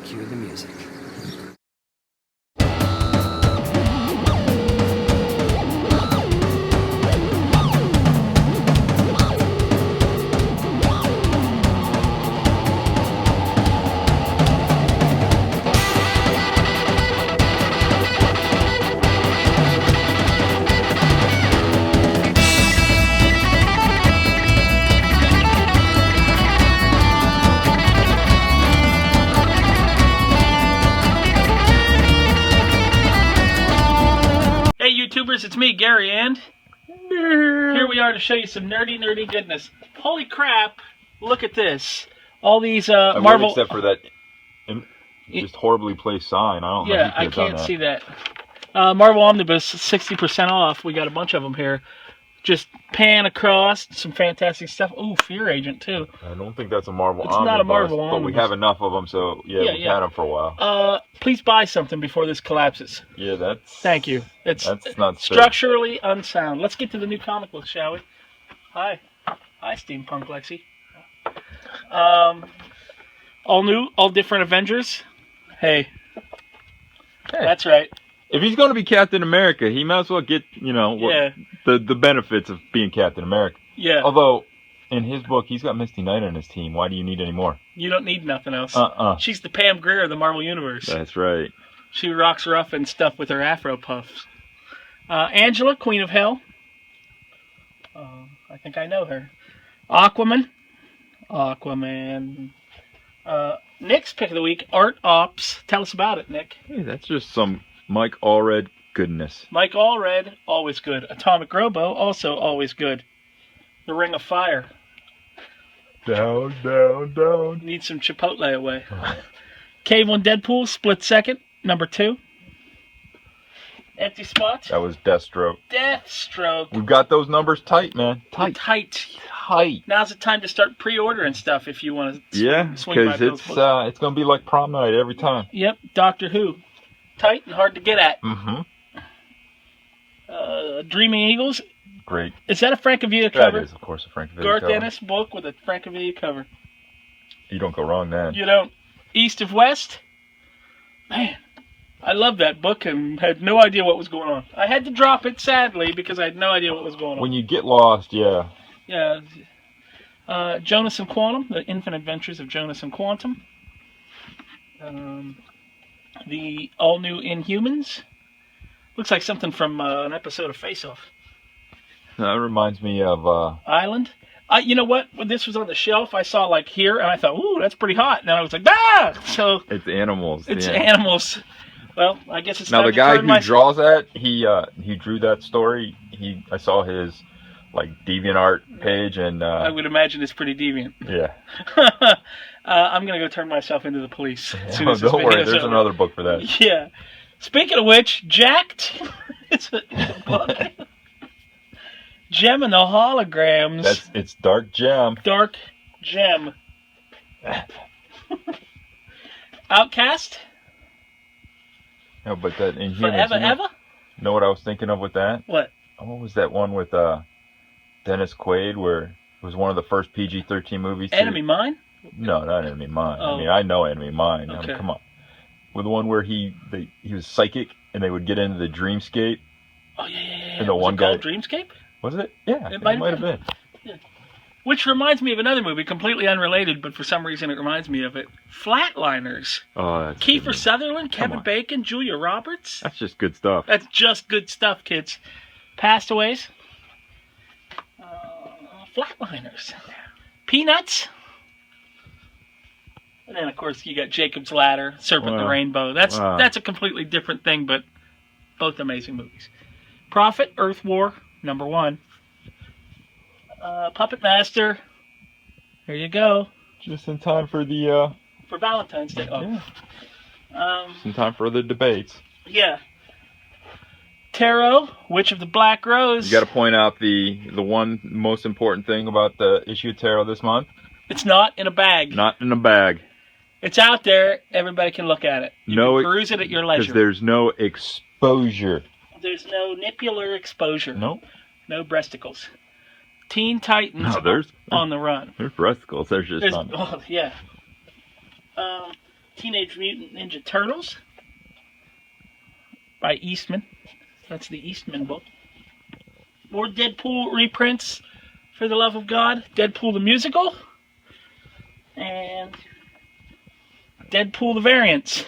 Cue the music. YouTubers, it's me, Gary, and here we are to show you some nerdy goodness. Holy crap, look at this. All these Marvel... except for that just horribly placed sign. I don't know. Yeah, I can't see that. Marvel Omnibus, 60% off. We got a bunch of them here. Just pan across, some fantastic stuff. Ooh, Fear Agent, too. I don't think that's a Marvel It's Omnibus. not a Marvel But we Omnibus. have enough of them, so we've had them for a while. Please buy something before this collapses. Yeah, that's... Thank you. That's not structurally unsound. Let's get to the new comic book, shall we? Hi, Steampunk Lexi. All new, all different Avengers. Hey. That's right. If he's going to be Captain America, he might as well get, the benefits of being Captain America. Yeah. Although, in his book, he's got Misty Knight on his team. Why do you need any more? You don't need nothing else. She's She's the Pam Grier of the Marvel Universe. That's right. She rocks rough and stuff with her afro puffs. Angela, Queen of Hell. I think I know her. Aquaman. Nick's pick of the week, Art Ops. Tell us about it, Nick. Hey, that's just some Mike Allred goodness. Mike Allred, always good. Atomic Robo, also always good. The Ring of Fire. Down, down, down. Need some Chipotle away. Cave on Deadpool, Split Second, number 2. Empty Spot. That was Deathstroke. Deathstroke. We've got those numbers tight, man. Tight. Now's the time to start pre-ordering stuff if you want to swing by because those books. it's going to be like prom night every time. Yep, Doctor Who. Tight and hard to get at. Mm-hmm. Dreaming Eagles. Great. Is that a Francavilla cover? That is, of course, a Francavilla Garth cover. Ennis book with a Francavilla cover. You don't go wrong then. You don't. East of West. Man, I love that book and had no idea what was going on. I had to drop it, sadly, because I had no idea what was going on. When you get lost, yeah. Yeah. Jonas and Quantum, The Infinite Adventures of Jonas and Quantum. The all-new Inhumans. Looks like something from an episode of Face Off. That reminds me of... Island. You know what? When this was on the shelf, I saw like here, and I thought, ooh, that's pretty hot. And then I was like, ah! So it's animals. It's animals. Well, I guess it's now time the to guy turn who draws that. He drew that story. I saw his like DeviantArt page, and I would imagine it's pretty deviant. Yeah. I'm gonna go turn myself into the police. As soon as Don't worry, there's another book for that. Yeah. Speaking of which, Jacked. It's a book. Gem and the Holograms. It's Dark Gem. Dark Gem. Outcast. No, but that Inhumans. Forever, ever? Know what I was thinking of with that? What? What was that one with Dennis Quaid where it was one of the first PG-13 movies? Enemy Mine? No, not Enemy Mine. Oh. I mean, I know Enemy Mine. Okay. I mean, come on. With the one where he was psychic and they would get into the dreamscape. Oh, yeah. And the was one it guy called Dreamscape? Was it? Yeah, It might might have been. Yeah. Which reminds me of another movie, completely unrelated, but for some reason it reminds me of it. Flatliners. Oh, that's Kiefer Sutherland, Kevin Bacon, Julia Roberts. That's just good stuff. That's just good stuff, kids. Castaways. Flatliners. Peanuts. And then, of course, you got Jacob's Ladder, Serpent and the Rainbow. That's a completely different thing, but both amazing movies. Prophet, Earth War, number 1. Puppet Master. There you go. Just in time for the... For Valentine's Day. Oh. Yeah. Just in time for the debates. Yeah. Tarot, Witch of the Black Rose. You got to point out the one most important thing about the issue of Tarot this month. It's not in a bag. Not in a bag. It's out there. Everybody can look at it. You can peruse it at your leisure. Because there's no exposure. There's no nipular exposure. Nope. No breasticles. Teen Titans on the run. There's breasticles. There's just none. Oh, yeah. Teenage Mutant Ninja Turtles by Eastman. That's the Eastman book. More Deadpool reprints, for the love of God. Deadpool the musical. And Deadpool the variants.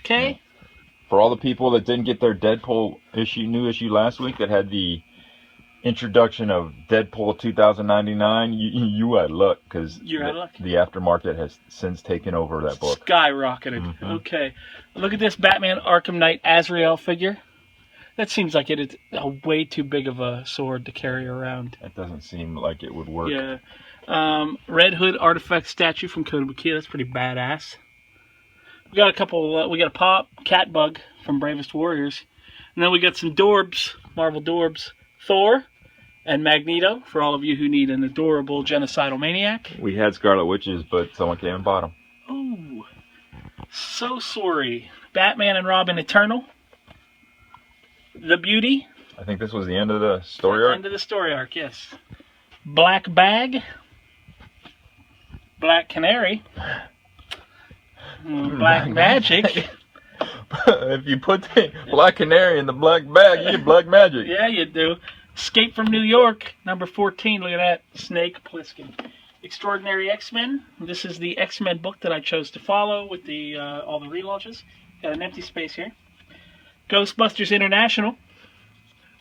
Okay? For all the people that didn't get their Deadpool new issue last week that had the introduction of Deadpool 2099, you had luck, because the aftermarket has since taken over that book. Skyrocketed. Mm-hmm. Okay. Look at this Batman Arkham Knight Azrael figure. That seems like it is a way too big of a sword to carry around. It doesn't seem like it would work. Yeah. Red Hood artifact statue from Code of That's pretty badass. We got a couple. We got a pop cat bug from Bravest Warriors, and then we got some Dorbs, Marvel Dorbs, Thor, and Magneto for all of you who need an adorable genocidal maniac. We had Scarlet Witches, but someone came and bought them. Oh, so sorry. Batman and Robin Eternal. The Beauty. I think this was the end of the story arc. End of the story arc, yes. Black Bag. Black Canary. Black Magic. If you put the Black Canary in the black bag, you get Black Magic. Yeah, you do. Escape from New York, number 14. Look at that. Snake Plissken. Extraordinary X-Men. This is the X-Men book that I chose to follow with the all the relaunches. Got an empty space here. Ghostbusters International.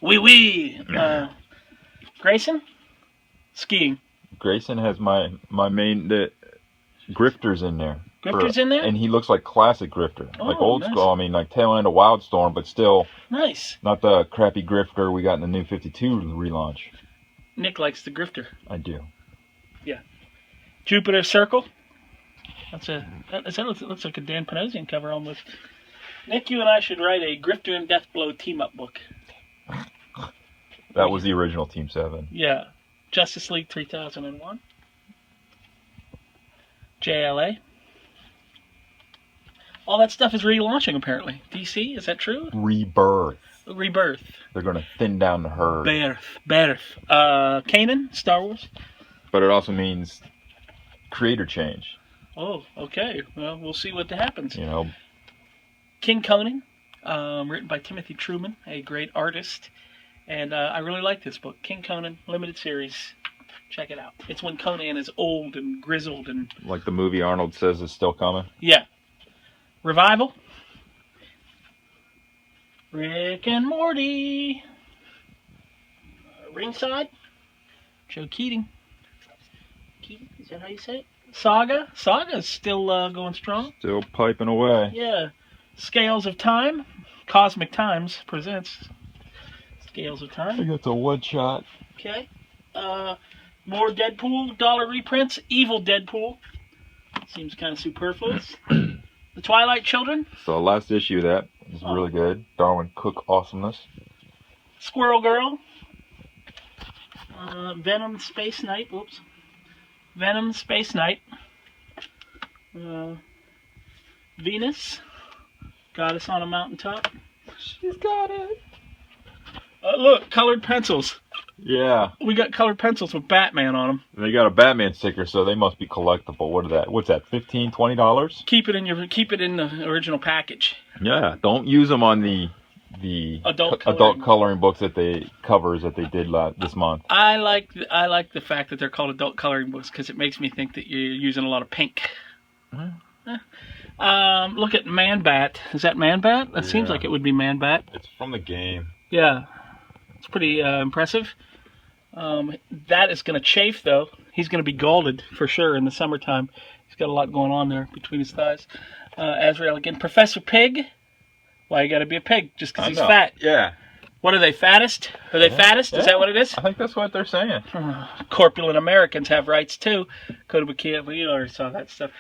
Wee. Grayson? Skiing. Grayson has my main Grifter's in there. Grifter's in there? And he looks like classic Grifter. Oh, like old nice. school. I mean, like tail end of Wildstorm, but still Nice. not the crappy Grifter we got in the New 52 relaunch. Nick likes the Grifter. I do. Yeah. Jupiter Circle. That looks like a Dan Panosian cover almost. Nick, you and I should write a Grifter and Deathblow team-up book. That was the original Team 7. Yeah. Justice League 3001. JLA. All that stuff is relaunching, apparently. DC, is that true? Rebirth. They're going to thin down the herd. Birth. Kanan, Star Wars. But it also means creator change. Oh, okay. Well, we'll see what happens. You know. King Conan, written by Timothy Truman, a great artist. And I really like this book. King Conan, limited series. Check it out. It's when Conan is old and grizzled and... Like the movie Arnold says is still coming? Yeah. Revival. Rick and Morty. Ringside. Joe Keating. Is that how you say it? Saga. Saga's still going strong. Still piping away. Yeah. Scales of Time. Cosmic Times presents Scales of Time. I think it's a one shot. Okay. More Deadpool dollar reprints. Evil Deadpool. Seems kind of superfluous. The Twilight Children. So the last issue of that is really good. Darwin Cook awesomeness. Squirrel Girl. Venom Space Knight. Whoops. Venom Space Knight. Venus. Goddess on a Mountaintop. She's got it. Look, colored pencils. Yeah. We got colored pencils with Batman on them. They got a Batman sticker, so they must be collectible. What's that? $15, $20? Keep it in the original package. Yeah. Don't use them on the adult coloring books that they did this month. I like the fact that they're called adult coloring books because it makes me think that you're using a lot of pink. Look at Man-Bat. Is that Man-Bat? That seems like it would be Man-Bat. It's from the game. Yeah. It's pretty impressive. That is going to chafe, though. He's going to be galded for sure in the summertime. He's got a lot going on there between his thighs. Azrael again. Professor Pig. Why you got to be a pig? Just because he's fat. Yeah. What are they, fattest? Are they fattest? Is that what it is? I think that's what they're saying. Corpulent Americans have rights, too. Code of Kiev, we already saw that stuff.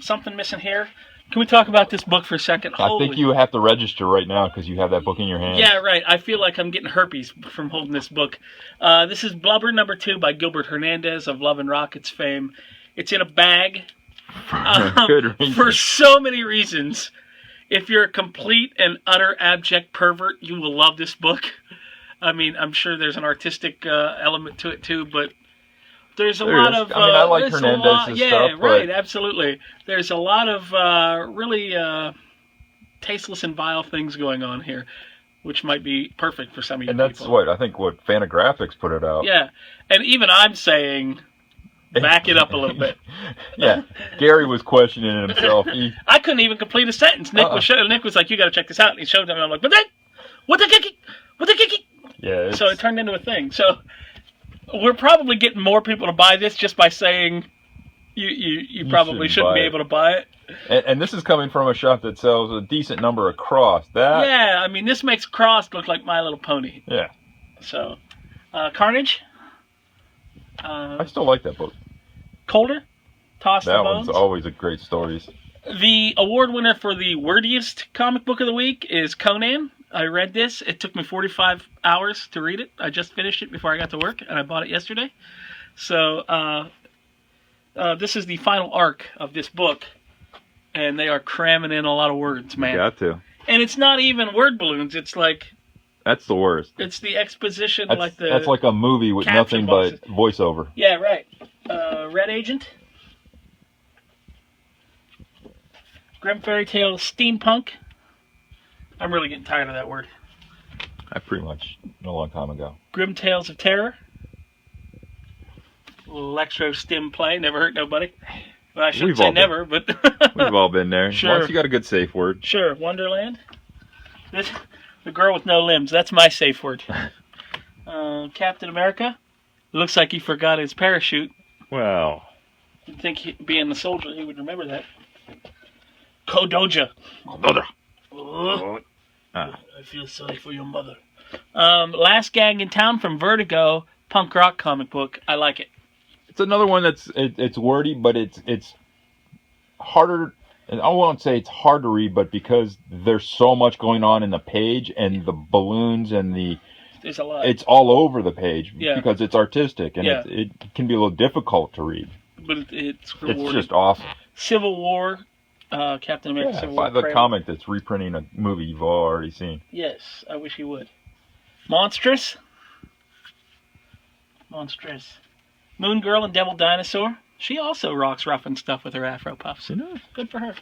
Something missing here. Can we talk about this book for a second? I think you have to register right now because you have that book in your hand. Yeah, right. I feel like I'm getting herpes from holding this book. This is Blubber #2 by Gilbert Hernandez of Love and Rockets fame. It's in a bag. Good reason. For so many reasons. If you're a complete and utter abject pervert, you will love this book. I mean, I'm sure there's an artistic element to it too, but There's a lot of. I mean, I like Hernandez's stuff. Right, absolutely. There's a lot of really tasteless and vile things going on here, which might be perfect for some of you people. And that's what I think. What Fantagraphics put it out. Yeah, and even I'm saying, back it up a little bit. Yeah, Gary was questioning himself. I couldn't even complete a sentence. Nick was like, "You got to check this out," and he showed them, and I'm like, "But then, what the kiki?" Yeah. So it turned into a thing. So we're probably getting more people to buy this just by saying you probably shouldn't be able to buy it. And this is coming from a shop that sells a decent number across. Yeah, I mean, this makes Cross look like My Little Pony. Yeah. So, Carnage. I still like that book. Colder. Toss the Bones. That one's always a great story. The award winner for the wordiest comic book of the week is Conan. I read this. It took me 45 hours to read it. I just finished it before I got to work, and I bought it yesterday. So, this is the final arc of this book, and they are cramming in a lot of words, man. Got to. And it's not even word balloons. It's like... That's the worst. It's the exposition, that's like a movie with nothing but voiceover. Yeah, right. Red Agent. Grim Fairy Tale Steampunk. I'm really getting tired of that word. I pretty much a long time ago. Grim Tales of Terror. Electro Stim Play. Never hurt nobody. Well, I shouldn't say never, but... We've all been there. Sure. Once you got a good safe word. Sure. Wonderland. The girl with no limbs. That's my safe word. Captain America. Looks like he forgot his parachute. Well. You'd think being the soldier, he would remember that. Kodoja. I feel sorry for your mother. Last Gang in Town from Vertigo. Punk rock comic book. I like it. It's another one it's wordy, but it's harder. And I won't say it's hard to read, but because there's so much going on in the page and the balloons and there's a lot. It's all over the page because it's artistic and it can be a little difficult to read. But it's rewarding. It's just awesome. Civil War, Captain America Civil War. By the comic that's reprinting a movie you've already seen. Yes, I wish you would. Monstrous. Moon Girl and Devil Dinosaur. She also rocks rough and stuff with her Afro puffs. Good for her.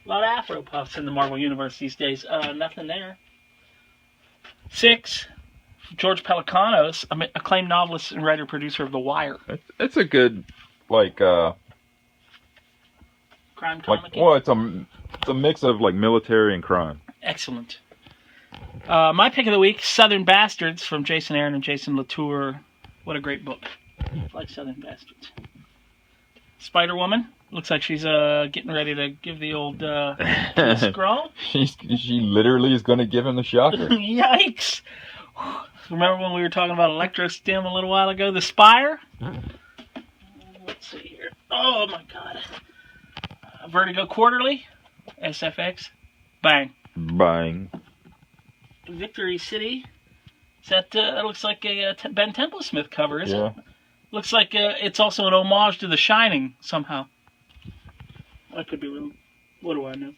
A lot of Afro puffs in the Marvel Universe these days. Nothing there. 6. George Pelecanos, acclaimed novelist and writer-producer of The Wire. It's a good, crime comic. It's a mix of military and crime. Excellent. My pick of the week, Southern Bastards from Jason Aaron and Jason Latour. What a great book. I like Southern Bastards. Spider-Woman. Looks like she's getting ready to give the old scroll. She literally is going to give him the shocker. Yikes. Remember when we were talking about Electro Stim a little while ago? The Spire? Let's see here. Oh, my God. Vertigo Quarterly. SFX. Bang. Victory City. That looks like a Ben Templesmith cover, isn't it? Looks like it's also an homage to The Shining, somehow. I could be wrong. What do I know?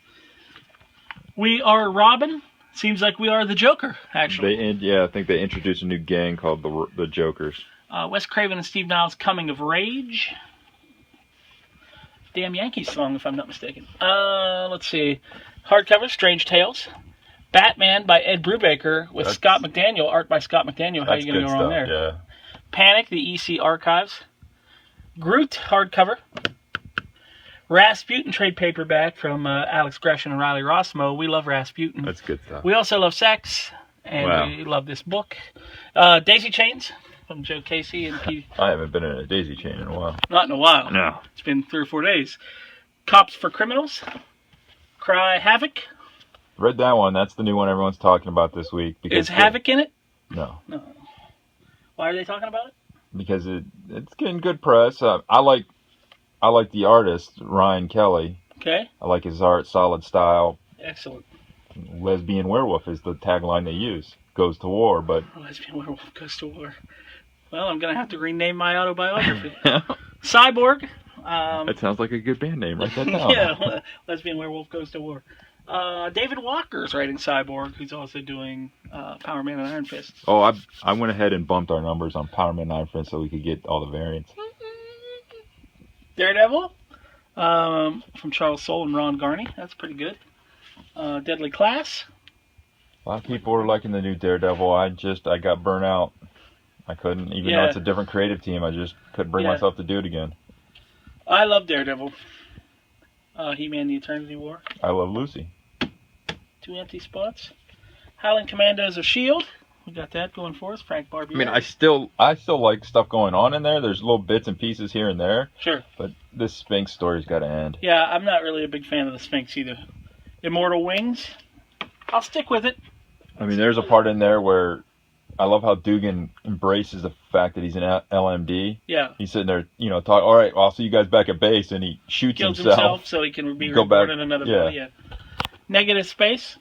We Are Robin. Seems like we are the Joker, actually. I think they introduced a new gang called the Jokers. Wes Craven and Steve Niles' Coming of Rage. Damn Yankees song, if I'm not mistaken. Let's see. Hardcover, Strange Tales. Batman by Ed Brubaker with Scott McDaniel, art by Scott McDaniel. How are you going to go wrong there? Yeah. Panic, the EC Archives. Groot, hardcover. Rasputin trade paperback from Alex Gresham and Riley Rossmo. We love Rasputin. That's good stuff. We also love sex, and we love this book. Daisy Chains from Joe Casey and Pete. I haven't been in a daisy chain in a while. Not in a while. No. It's been 3 or 4 days. Cops for Criminals. Cry Havoc. Read that one. That's the new one everyone's talking about this week. Is Havoc in it? No. Why are they talking about it? Because it's getting good press. I like the artist, Ryan Kelly. Okay. I like his art, solid style. Excellent. Lesbian werewolf is the tagline they use. Goes to war, but... Lesbian werewolf goes to war. Well, I'm going to have to rename my autobiography. Cyborg. That sounds like a good band name. Write that down. Yeah, Lesbian werewolf goes to war. David Walker's writing Cyborg, who's also doing Power Man and Iron Fist. Oh, I went ahead and bumped our numbers on Power Man and Iron Fist so we could get all the variants. Daredevil from Charles Soule and Ron Garney. That's pretty good. Deadly Class. A lot of people are liking the new Daredevil. I got burnt out. I couldn't, even though it's a different creative team, I just couldn't bring myself to do it again. I love Daredevil. He-Man the Eternity War. I love Lucy. 2 empty spots. Howling Commandos of S.H.I.E.L.D. We got that going for us. Frank Barbieri. I mean, I still like stuff going on in there. There's little bits and pieces here and there. Sure. But this Sphinx story's got to end. Yeah, I'm not really a big fan of the Sphinx either. Immortal Wings. I'll stick with it. I mean, there's a part in there where I love how Dugan embraces the fact that he's an LMD. Yeah. He's sitting there, talk. All right, well, I'll see you guys back at base, and he shoots himself so he can be go reborn back in another body. Yeah. Negative Space.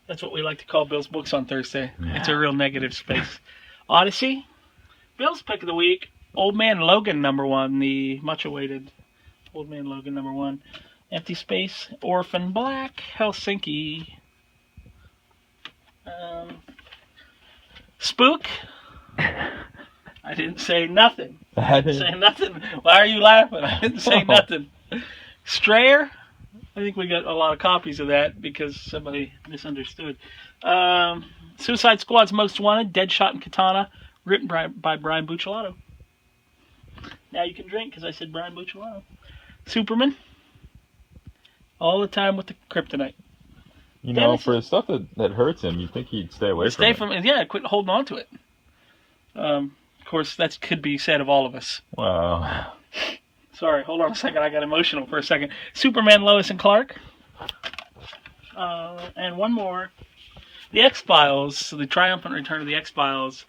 That's what we like to call Bill's books on Thursday. It's a real negative space. Odyssey. Bill's pick of the week. Old Man Logan #1, the much awaited Old Man Logan #1. Empty Space. Orphan Black. Helsinki. Spook. I didn't say nothing. I didn't say nothing. Why are you laughing? I didn't say nothing. Strayer. I think we got a lot of copies of that because somebody misunderstood. Suicide Squad's Most Wanted, Deadshot and Katana, written by Brian Buccellato. Now you can drink because I said Brian Buccellato. Superman. All the time with the kryptonite. For the stuff that hurts him, you think he'd stay away from it. Yeah, quit holding on to it. Of course, that could be said of all of us. Wow. Sorry, hold on a second. I got emotional for a second. Superman, Lois and Clark. And one more. The X-Files, the triumphant return of the X-Files.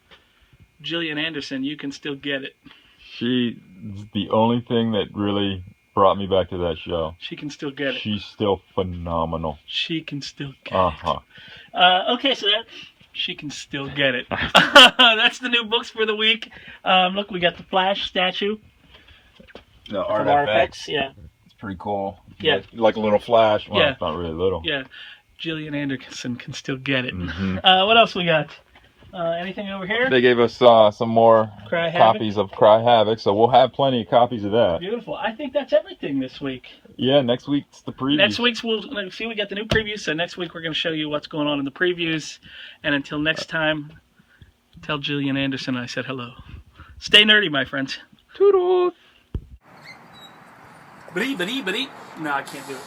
Gillian Anderson, you can still get it. She's the only thing that really brought me back to that show. She can still get it. She's still phenomenal. She can still get it. Okay, so she can still get it. That's the new books for the week. Look, we got the Flash statue. The artifacts, yeah. It's pretty cool. Yeah. Like a little Flash. Well, yeah. It's not really little. Yeah. Gillian Anderson can still get it. Mm-hmm. What else we got? Anything over here? They gave us some more copies of Cry Havoc, so we'll have plenty of copies of that. Beautiful. I think that's everything this week. Yeah, next week's the previews. Next week's we got the new previews, so next week we're going to show you what's going on in the previews. And until next time, tell Gillian Anderson I said hello. Stay nerdy, my friends. Toodles! Blee. No, I can't do it.